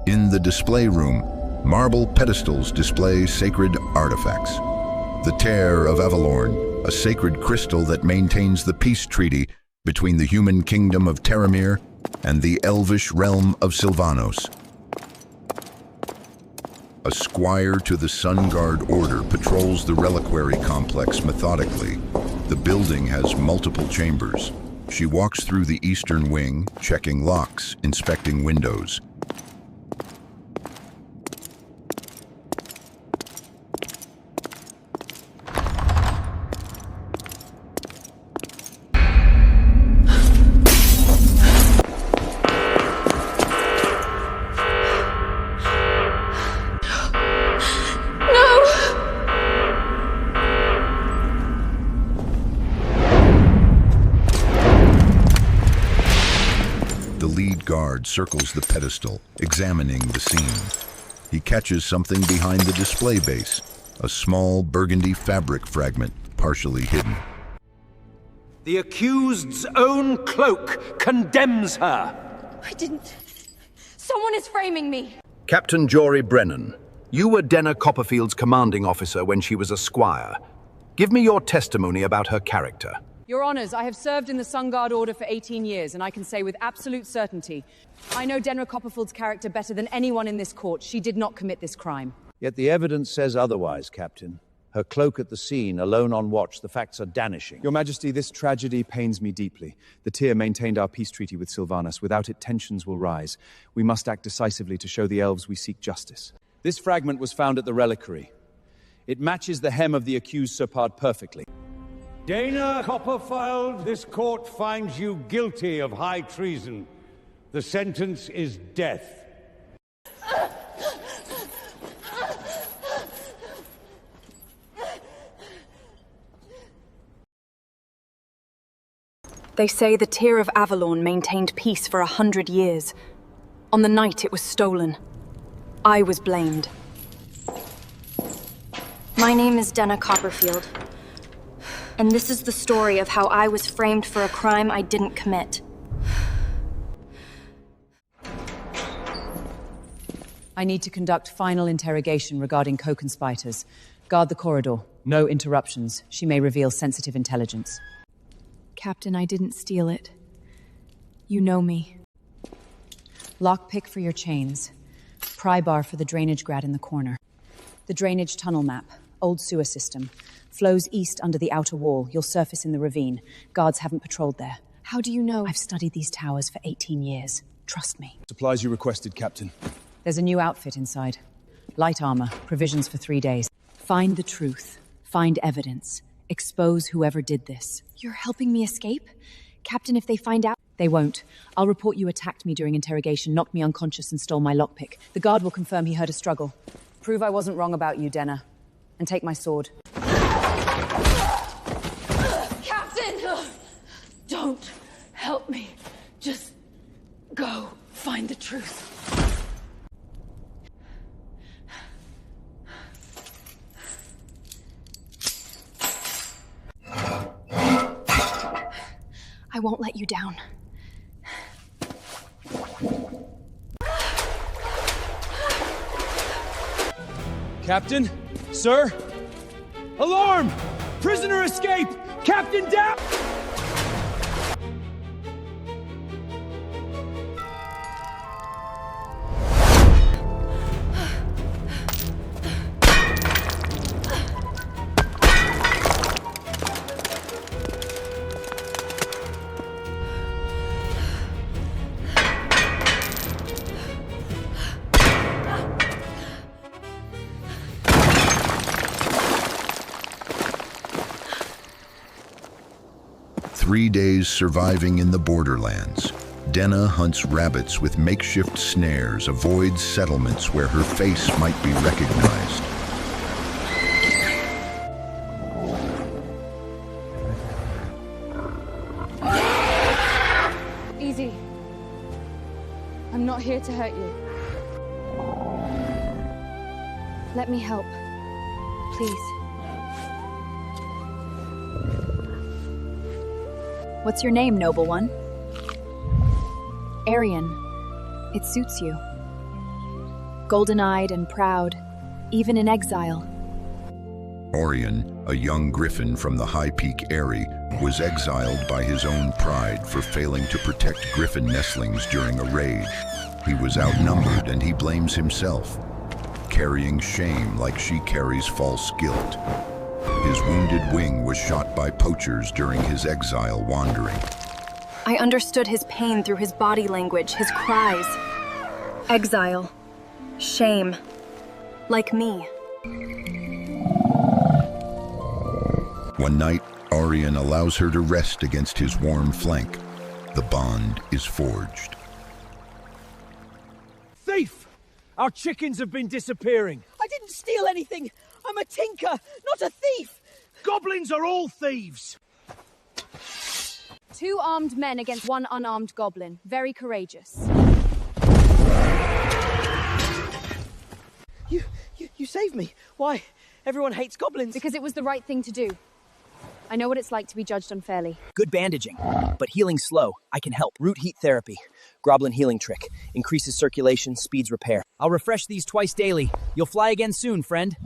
In the display room, marble pedestals display sacred artifacts. The Tear of Avelorn, a sacred crystal that maintains the peace treaty between the human kingdom of Terramir and the elvish realm of Sylvanos. A squire to the Sun Guard Order patrols the reliquary complex methodically. The building has multiple chambers. She walks through the eastern wing, checking locks, inspecting windows. Guard circles the pedestal, examining the scene. He catches something behind the display base, a small burgundy fabric fragment, partially hidden. The accused's own cloak condemns her. I didn't. Someone is framing me. Captain Jory Brennan, you were Denna Copperfield's commanding officer when she was a squire. Give me your testimony about her character. Your Honours, I have served in the Sun Guard Order for 18 years, and I can say with absolute certainty, I know Denna Copperfield's character better than anyone in this court. She did not commit this crime. Yet the evidence says otherwise, Captain. Her cloak at the scene, alone on watch, the facts are danishing. Your Majesty, this tragedy pains me deeply. The Tear maintained our peace treaty with Sylvanas. Without it, tensions will rise. We must act decisively to show the elves we seek justice. This fragment was found at the reliquary. It matches the hem of the accused Serpard perfectly. Denna Copperfield, this court finds you guilty of high treason. The sentence is death. They say the Tear of Avelorn maintained peace for 100 years. On the night it was stolen, I was blamed. My name is Denna Copperfield. And this is the story of how I was framed for a crime I didn't commit. I need to conduct final interrogation regarding co-conspirators. Guard the corridor. No interruptions. She may reveal sensitive intelligence. Captain, I didn't steal it. You know me. Lockpick for your chains. Pry bar for the drainage grate in the corner. The drainage tunnel map. Old sewer system. Flows east under the outer wall. You'll surface in the ravine. Guards haven't patrolled there. How do you know? I've studied these towers for 18 years. Trust me. Supplies you requested, Captain. There's a new outfit inside. Light armor, provisions for 3 days. Find the truth. Find evidence. Expose whoever did this. You're helping me escape? Captain, if they find out... They won't. I'll report you attacked me during interrogation, knocked me unconscious and stole my lockpick. The guard will confirm he heard a struggle. Prove I wasn't wrong about you, Denna. And take my sword. Captain! Don't help me. Just go find the truth. I won't let you down. Captain? Sir? Alarm! Prisoner escape! Captain down! "3 days surviving in the borderlands. Denna hunts rabbits with makeshift snares, avoids settlements where her face might be recognized. Easy. I'm not here to hurt you. Let me help. Please. What's your name, noble one? Arian. It suits you. golden-eyed and proud, even in exile. Orion, a young griffin from the High Peak Eyrie, was exiled by his own pride for failing to protect griffin nestlings during a raid. He was outnumbered and he blames himself, carrying shame like she carries false guilt. His wounded wing was shot by poachers during his exile wandering. I understood his pain through his body language, his cries. Exile. Shame. Like me. One night, Orion allows her to rest against his warm flank. The bond is forged. Thief! Our chickens have been disappearing. I didn't steal anything. I'm a tinker, not a thief. Goblins are all thieves. 2 armed men against 1 unarmed goblin. Very courageous. You saved me. Why? Everyone hates goblins. Because it was the right thing to do. I know what it's like to be judged unfairly. Good bandaging, but healing slow. I can help. Root heat therapy. Goblin healing trick. Increases circulation, speeds repair. I'll refresh these twice daily. You'll fly again soon, friend.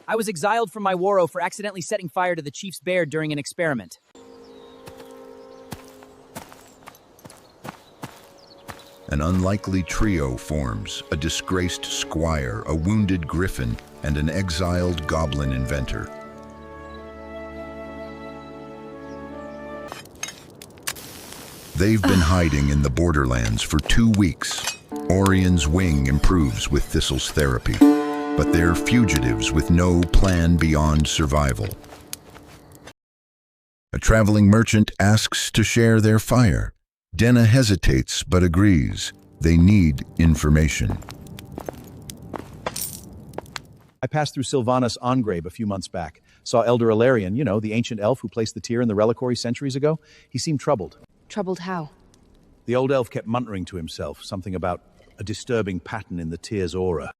I was exiled from my warrow for accidentally setting fire to the chief's bear during an experiment. An unlikely trio forms: a disgraced squire, a wounded griffin, and an exiled goblin inventor. They've been hiding in the Borderlands for 2 weeks. Orion's wing improves with Thistle's therapy, but they're fugitives with no plan beyond survival. A traveling merchant asks to share their fire. Denna hesitates but agrees. They need information. I passed through Sylvanas Engrave a few months back. Saw Elder Avelorn, you know, the ancient elf who placed the tear in the reliquary centuries ago. He seemed troubled. Troubled how? The old elf kept muttering to himself, something about a disturbing pattern in the tear's aura.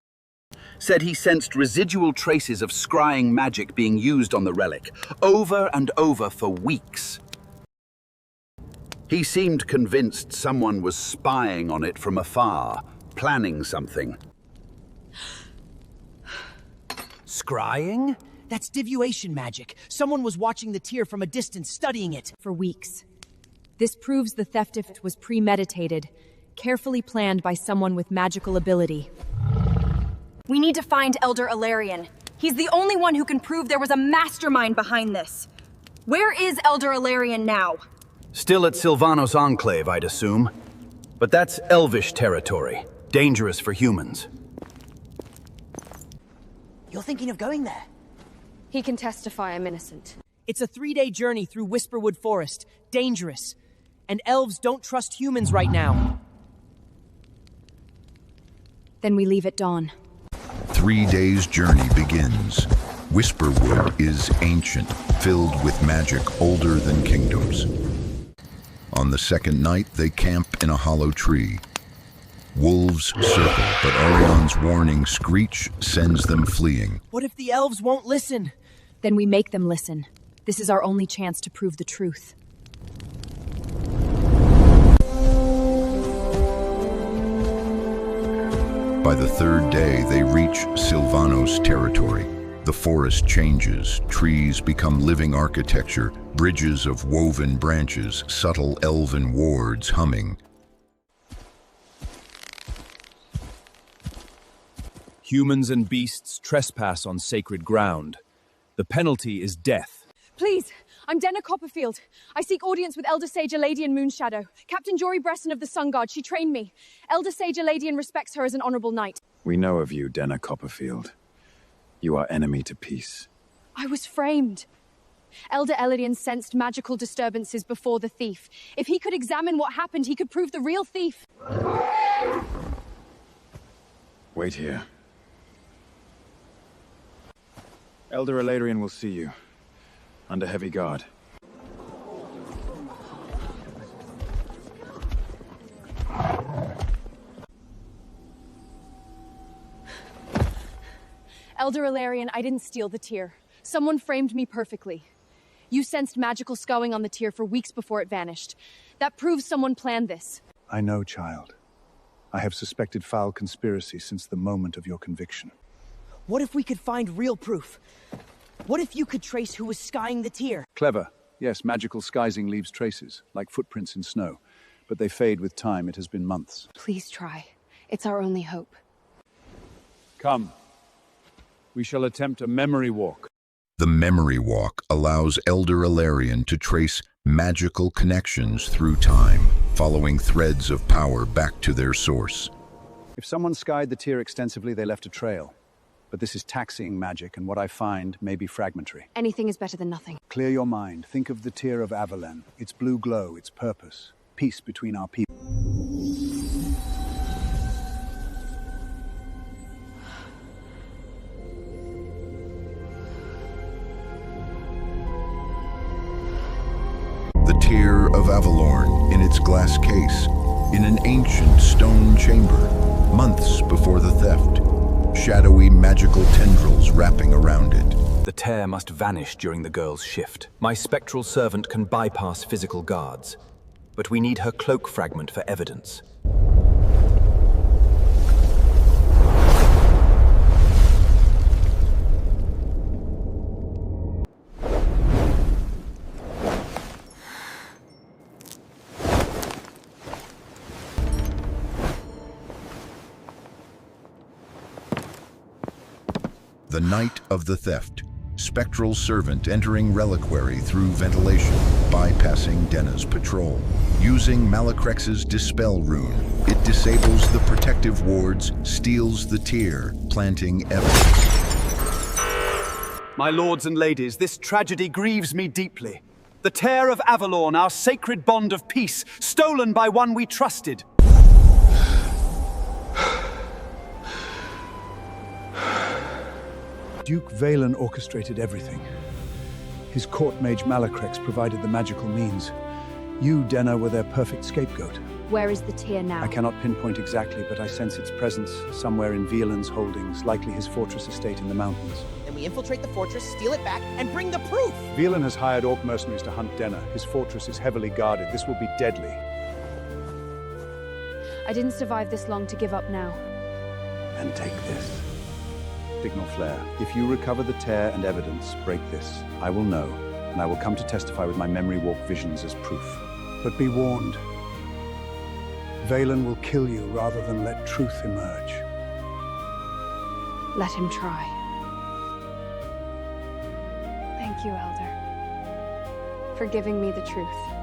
Said he sensed residual traces of scrying magic being used on the relic, over and over for weeks. He seemed convinced someone was spying on it from afar, planning something. Scrying? That's divuation magic. Someone was watching the tear from a distance, studying it. For weeks. This proves the theft was premeditated, carefully planned by someone with magical ability. We need to find Elder Avelorn. He's the only one who can prove there was a mastermind behind this. Where is Elder Avelorn now? Still at Sylvanos Enclave, I'd assume. But that's elvish territory, dangerous for humans. You're thinking of going there? He can testify I'm innocent. It's a 3-day journey through Whisperwood Forest. Dangerous. And elves don't trust humans right now. Then we leave at dawn. 3 days' journey begins. Whisperwood is ancient, filled with magic older than kingdoms. On the second night, they camp in a hollow tree. Wolves circle, but Orion's warning screech sends them fleeing. What if the elves won't listen? Then we make them listen. This is our only chance to prove the truth. By the third day, they reach Sylvanos territory. The forest changes, trees become living architecture, bridges of woven branches, subtle elven wards humming. Humans and beasts trespass on sacred ground. The penalty is death. Please, I'm Denna Copperfield. I seek audience with Elder Sage Eladian Moonshadow. Captain Jory Bresson of the Sun Guard. She trained me. Elder Sage Eladian respects her as an honorable knight. We know of you, Denna Copperfield. You are enemy to peace. I was framed. Elder Eladian sensed magical disturbances before the thief. If he could examine what happened, he could prove the real thief. Wait here. Elder Avelorn will see you. Under heavy guard. Elder Avelorn, I didn't steal the tear. Someone framed me perfectly. You sensed magical sculling on the tear for weeks before it vanished. That proves someone planned this. I know, child. I have suspected foul conspiracy since the moment of your conviction. What if we could find real proof? What if you could trace who was skying the tier? Clever. Yes, magical skysing leaves traces, like footprints in snow. But they fade with time. It has been months. Please try. It's our only hope. Come. We shall attempt a memory walk. The memory walk allows Elder Avelorn to trace magical connections through time, following threads of power back to their source. If someone skied the tier extensively, they left a trail. But this is taxiing magic, and what I find may be fragmentary. Anything is better than nothing. Clear your mind. Think of the Tear of Avelorn, its blue glow, its purpose. Peace between our people. The Tear of Avelorn in its glass case, in an ancient stone chamber, months before the theft. Shadowy magical tendrils wrapping around it. The tear must vanish during the girl's shift. My spectral servant can bypass physical guards, but we need her cloak fragment for evidence. The night of the theft. Spectral servant entering reliquary through ventilation, bypassing Denna's patrol. Using Malacrex's Dispel rune, it disables the protective wards, steals the tear, planting evidence. My lords and ladies, this tragedy grieves me deeply. The Tear of Avelorn, our sacred bond of peace, stolen by one we trusted. Duke Valen orchestrated everything. His court mage Malacrex provided the magical means. You, Denna, were their perfect scapegoat. Where is the tier now? I cannot pinpoint exactly, but I sense its presence somewhere in Veland's holdings, likely his fortress estate in the mountains. Then we infiltrate the fortress, steal it back, and bring the proof! Veland has hired orc mercenaries to hunt Denna. His fortress is heavily guarded. This will be deadly. I didn't survive this long to give up now. And take this. Signal flare. If you recover the tear and evidence, break this. I will know, and I will come to testify with my memory walk visions as proof. But be warned. Valen will kill you rather than let truth emerge. Let him try. Thank you, Elder, for giving me the truth.